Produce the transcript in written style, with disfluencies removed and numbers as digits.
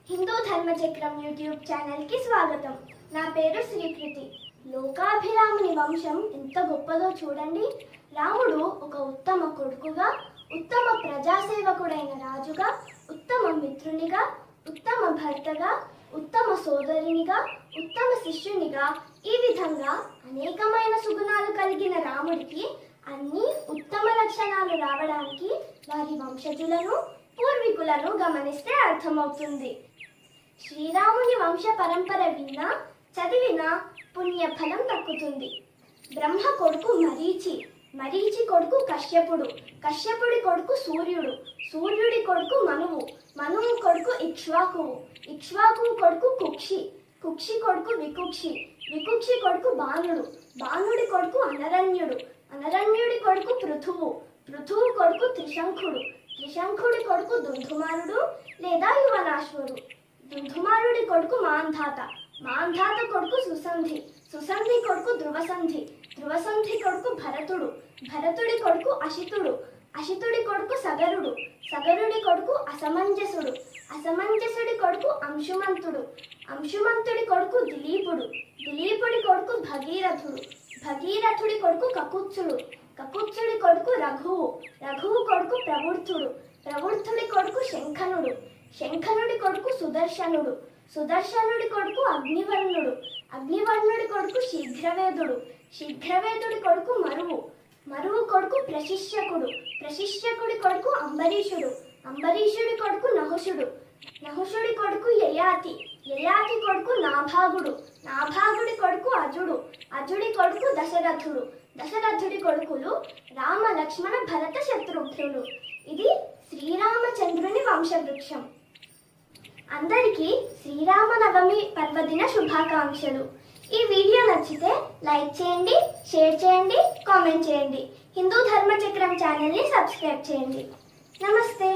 హిందూ ధర్మచక్రం YouTube ఛానల్కి స్వాగతం. నా పేరు శ్రీకృతి. లోకాభిరాముని వంశం ఎంత గొప్పదో చూడండి. రాముడు ఒక ఉత్తమ కొడుకుగా, ఉత్తమ ప్రజాసేవకుడైన రాజుగా, ఉత్తమ మిత్రునిగా, ఉత్తమ భర్తగా, ఉత్తమ సోదరునిగా, ఉత్తమ శిష్యునిగా, ఈ విధంగా అనేకమైన సుగుణాలు కలిగిన రాముడికి అన్ని ఉత్తమ లక్షణాలు రావడానికి వారి వంశజులను, పూర్వీకులను గమనిస్తే అర్థమవుతుంది. శ్రీరాముని వంశ పరంపర విన్నా, చదివినా పుణ్యఫలం దక్కుతుంది. బ్రహ్మ కొడుకు మరీచి, మరీచి కొడుకు కశ్యపుడు, కశ్యపుడి కొడుకు సూర్యుడు, సూర్యుడి కొడుకు మనువు, మనువు కొడుకు ఇక్ష్వాకువు, ఇక్ష్వాకువు కొడుకు కుక్షి, కుక్షి కొడుకు వికుక్షి, వికుక్షి కొడుకు బాణుడు, బాణుడి కొడుకు అనరణ్యుడు, అనరణ్యుడి కొడుకు పృథువు, పృథువు కొడుకు త్రిశంఖుడు, త్రిశంఖుడి కొడుకు దుందుమారుడు లేదా యువనాశ్వరుడు, దుందుమారుడి కొడుకు మాంధాత, మాంధాత కొడుకు సుసంధి, సుసంధి కొడుకు ధ్రువసంధి, ధ్రువసంధి కొడుకు భరతుడు, భరతుడి కొడుకు అశితుడు, అశితుడి కొడుకు సగరుడు, సగరుడి కొడుకు అసమంజసుడు, అసమంజసుడి కొడుకు అంశుమంతుడు, అంశుమంతుడి కొడుకు దిలీపుడు, దిలీపుడి కొడుకు భగీరథుడు, భగీరథుడి కొడుకు కకుత్సుడు, కకుత్సుడి కొడుకు రఘువు, రఘువు కొడుకు ప్రవృత్తుడు, ప్రవృత్తుడి కొడుకు శంఖనుడు, శంఖనుడి కొడుకు సుదర్శనుడు, సుదర్శనుడి కొడుకు అగ్నివర్ణుడు, అగ్నివర్ణుడి కొడుకు శీఘ్రవేదుడు, శీఘ్రవేదుడి కొడుకు మరువు, మరువు కొడుకు ప్రశిష్యకుడు, ప్రశిష్యకుడి కొడుకు అంబరీషుడు, అంబరీషుడి కొడుకు నహుషుడు, నహుషుడి కొడుకు యయాతి, యయాతి కొడుకు నాభాగుడు, నాభాగుడి కొడుకు అజుడు, అజుడి కొడుకు దశరథుడు, దశరథుడి కొడుకులు రామ లక్ష్మణ భరత శత్రుఘ్నులు. ఇది శ్రీరామచంద్రుని వంశవృక్షం. అందరికీ శ్రీరామనవమి పర్వదిన శుభాకాంక్షలు. ఈ వీడియో నచ్చితే లైక్ చేయండి, షేర్ చేయండి, కామెంట్ చేయండి. హిందూ ధర్మచక్రం ఛానల్ని సబ్స్క్రైబ్ చేయండి. నమస్తే.